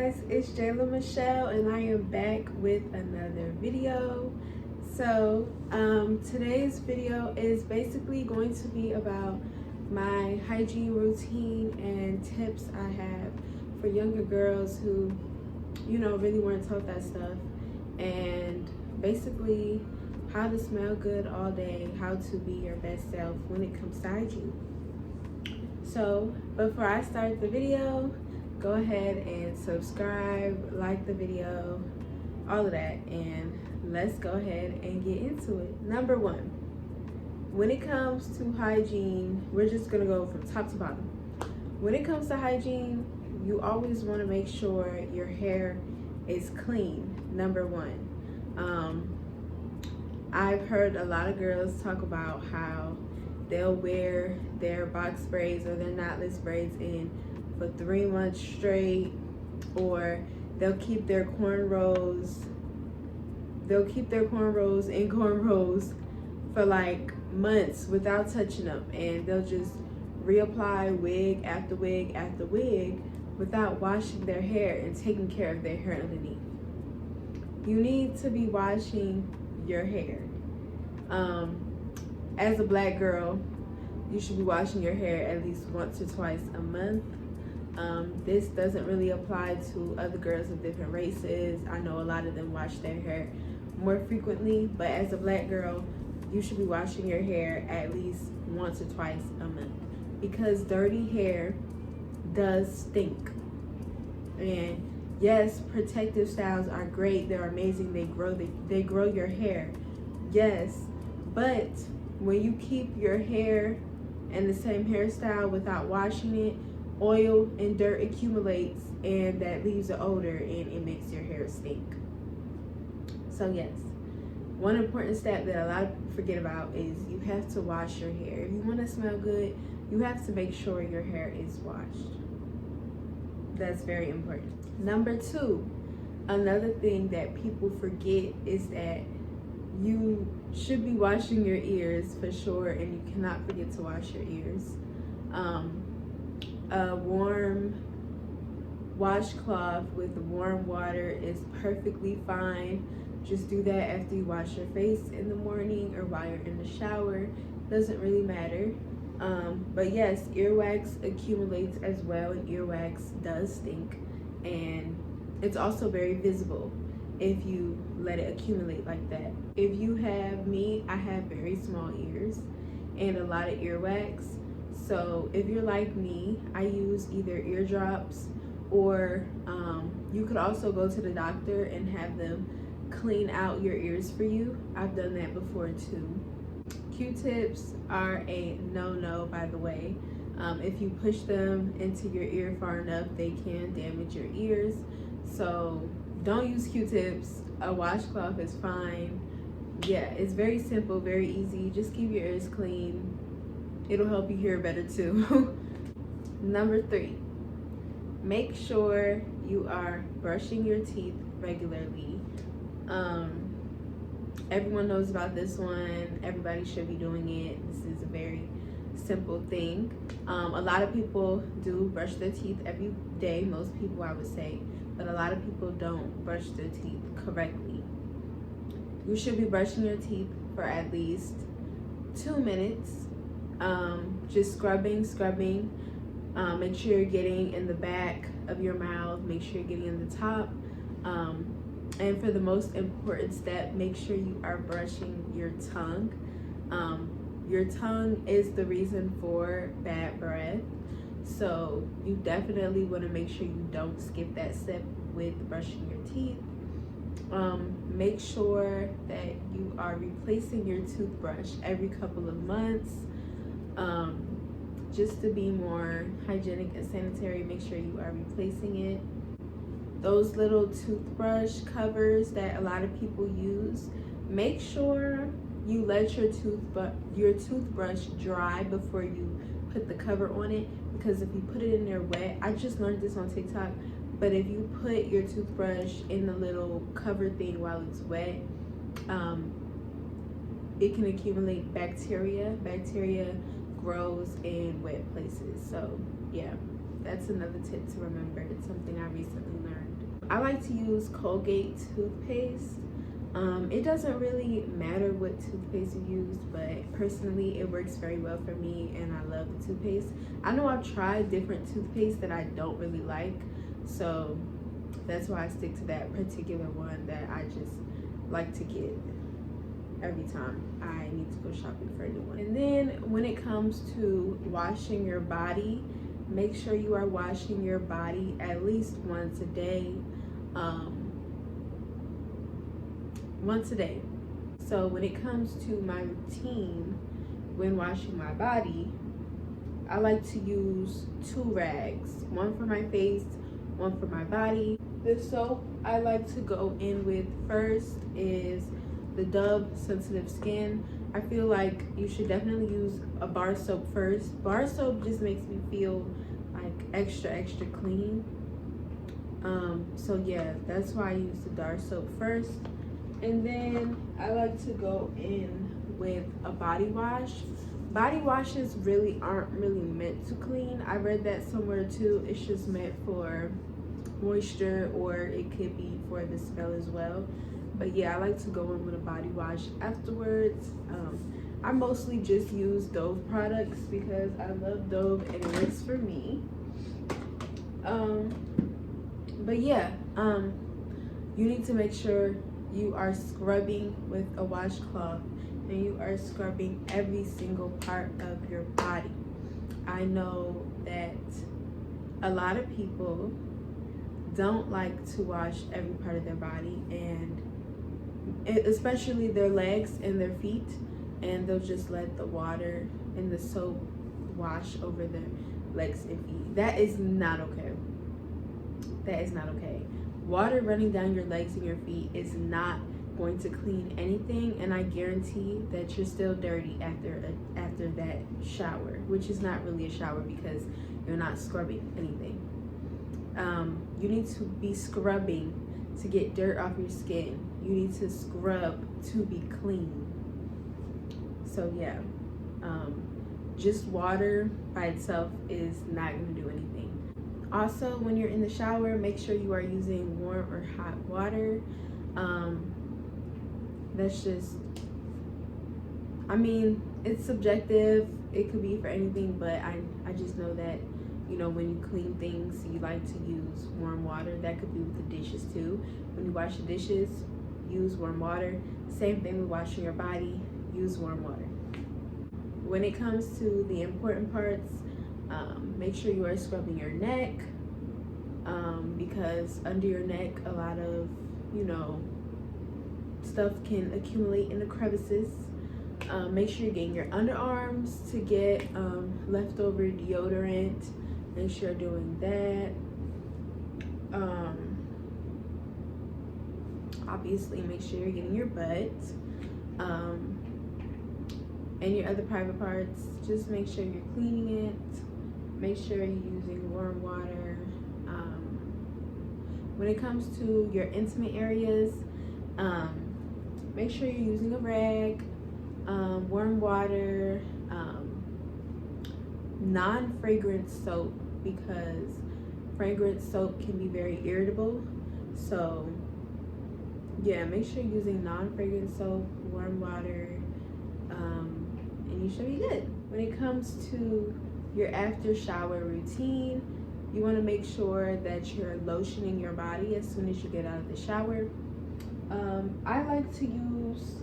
guys, it's Jayla Michelle and I am back with another video. So today's video is basically going to be about my hygiene routine and tips I have for younger girls who, really weren't taught that stuff, and basically how to smell good all day, how to be your best self when it comes to hygiene. So before I start the video, go ahead and subscribe, like the video, all of that, and let's go ahead and get into it. Number one, when it comes to hygiene, we're just gonna go from top to bottom. When it comes to hygiene, you always wanna make sure your hair is clean, number one. I've heard a lot of girls talk about how they'll wear their box braids or their knotless braids in for 3 months straight, or they'll keep their cornrows in cornrows for like months without touching them, and they'll just reapply wig after wig after wig without washing their hair and taking care of their hair underneath. You need to be washing your hair. As a black girl, you should be washing your hair at least once or twice a month. This doesn't really apply to other girls of different races. I know a lot of them wash their hair more frequently, but as a black girl, you should be washing your hair at least once or twice a month, because dirty hair does stink. And yes, protective styles are great, they're amazing, they grow your hair, yes, but when you keep your hair in the same hairstyle without washing it, oil and dirt accumulates, and that leaves an odor and it makes your hair stink. So yes, one important step that a lot of people forget about is you have to wash your hair. If you want to smell good, you have to make sure your hair is washed. That's very important. Number two, another thing that people forget is that you should be washing your ears for sure, and you cannot forget to wash your ears. A warm washcloth with warm water is perfectly fine. Just do that after you wash your face in the morning or while you're in the shower. Doesn't really matter. But yes, earwax accumulates as well, and earwax does stink, and it's also very visible if you let it accumulate like that. If you have me, I have very small ears and a lot of earwax. So if you're like me, I use either eardrops, or you could also go to the doctor and have them clean out your ears for you. I've done that before too. Q-tips are a no-no, by the way. If you push them into your ear far enough, they can damage your ears. So don't use Q-tips. A washcloth is fine. Yeah, it's very simple, very easy. Just keep your ears clean. It'll help you hear better too. Number three, make sure you are brushing your teeth regularly. Everyone knows about this one. Everybody should be doing it. This is a very simple thing. A lot of people do brush their teeth every day. Most people, I would say, but a lot of people don't brush their teeth correctly. You should be brushing your teeth for at least 2 minutes. Just scrubbing. Make sure you're getting in the back of your mouth. Make sure you're getting in the top. And for the most important step, make sure you are brushing your tongue. Your tongue is the reason for bad breath. So you definitely want to make sure you don't skip that step with brushing your teeth. Make sure that you are replacing your toothbrush every couple of months. Just to be more hygienic and sanitary, make sure you are replacing it. Those little toothbrush covers that a lot of people use, make sure you let your toothbrush dry before you put the cover on it, because if you put it in there wet, I just learned this on TikTok, but if you put your toothbrush in the little cover thing while it's wet, it can accumulate bacteria. Bacteria grows in wet places. So yeah, that's another tip to remember. It's something I recently learned. I like to use Colgate toothpaste. It doesn't really matter what toothpaste you use, but personally it works very well for me and I love the toothpaste. I know I've tried different toothpaste that I don't really like, so that's why I stick to that particular one that I just like to get every time I need to go shopping for a new one. And then when it comes to washing your body, make sure you are washing your body at least once a day. Once a day. So when it comes to my routine when washing my body, I like to use 2 rags, one for my face, one for my body. The soap I like to go in with first is the Dove Sensitive Skin. I feel like you should definitely use a bar soap first. Bar soap just makes me feel like extra clean. So yeah, that's why I use the Dove soap first. And then I like to go in with a body wash. Body washes really aren't really meant to clean. I read that somewhere too. It's just meant for moisture, or it could be for the smell as well. But yeah, I like to go in with a body wash afterwards. I mostly just use Dove products because I love Dove and it works for me. But yeah, you need to make sure you are scrubbing with a washcloth and you are scrubbing every single part of your body. I know that a lot of people don't like to wash every part of their body, and especially their legs and their feet, and they'll just let the water and the soap wash over their legs and feet. That is not okay. That is not okay. Water running down your legs and your feet is not going to clean anything, and I guarantee that you're still dirty after that shower, which is not really a shower because you're not scrubbing anything. You need to be scrubbing to get dirt off your skin. You need to scrub to be clean. So yeah, just water by itself is not going to do anything. Also, when you're in the shower, make sure you are using warm or hot water. That's just, I mean, it's subjective. It could be for anything, but I just know that, you know, when you clean things, you like to use warm water. That could be with the dishes too. When you wash the dishes, use warm water. Same thing with washing your body, use warm water. When it comes to the important parts, make sure you are scrubbing your neck, because under your neck, a lot of, you know, stuff can accumulate in the crevices. Make sure you're getting your underarms to get leftover deodorant. Make sure you're doing that. Obviously, make sure you're getting your butt and your other private parts. Just make sure you're cleaning it. Make sure you're using warm water. When it comes to your intimate areas, make sure you're using a rag, warm water, non-fragrant soap, because fragrant soap can be very irritable. So yeah, make sure you're using non-fragrant soap, warm water, and you should be good. When it comes to your after shower routine, you want to make sure that you're lotioning your body as soon as you get out of the shower. I like to use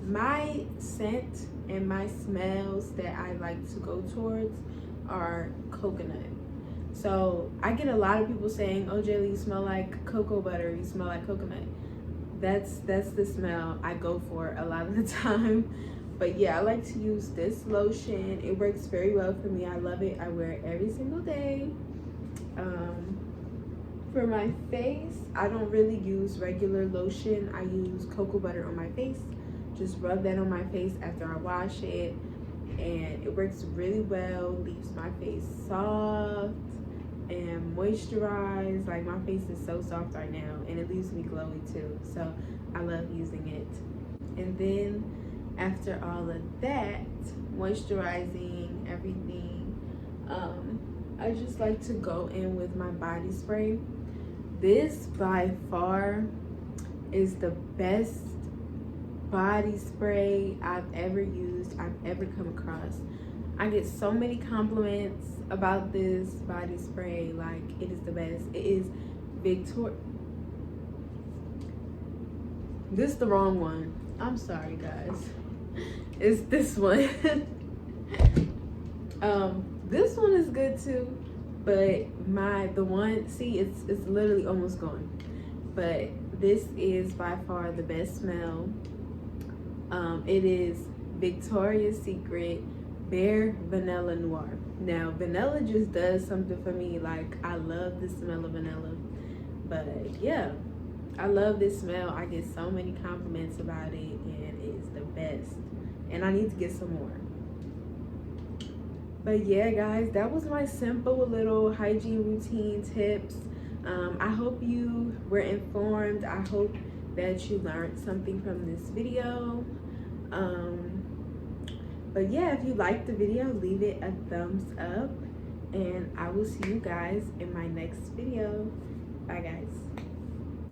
my scent and my smells that I like to go towards are coconut. So I get a lot of people saying, "Oh, Jaylee, you smell like cocoa butter, you smell like coconut." That's the smell I go for a lot of the time. But yeah, I like to use this lotion. It works very well for me. I love it. I wear it every single day. For my face, I don't really use regular lotion. I use cocoa butter on my face. Just rub that on my face after I wash it, and it works really well. Leaves my face soft and moisturized. Like, my face is so soft right now, and it leaves me glowy too. So I love using it. And then after all of that, moisturizing everything, I just like to go in with my body spray. This by far is the best body spray I've ever used, I've ever come across. I get so many compliments about this body spray. Like, it is the best. It is This is the wrong one. I'm sorry, guys. It's this one. This one is good too, but it's literally almost gone. But this is by far the best smell. It is Victoria's Secret Bare Vanilla Noir. Now, vanilla just does something for me. Like, I love the smell of vanilla. But yeah, I love this smell. I get so many compliments about it, and it's the best. And I need to get some more. But yeah, guys, that was my simple little hygiene routine tips. I hope you were informed. I hope that you learned something from this video. But yeah, if you liked the video, leave it a thumbs up, and I will see you guys in my next video. Bye, guys.